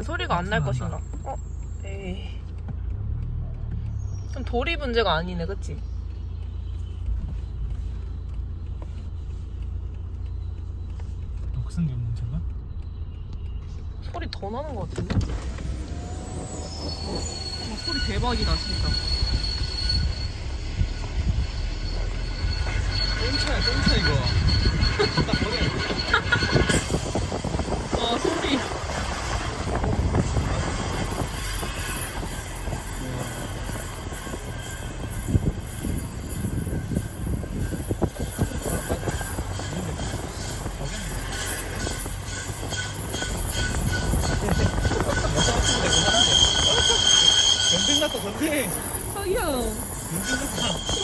소리가 안 날 것인가? 에이. 그럼 돌이 문제가 아니네, 그치? 녹슨 게 문제인가? 소리 더 나는 것 같은데? 소리 대박이다, 진짜. 똥차 이거. 와, 소리. 전쟁 났다 전쟁. 저기요. 전쟁 났다.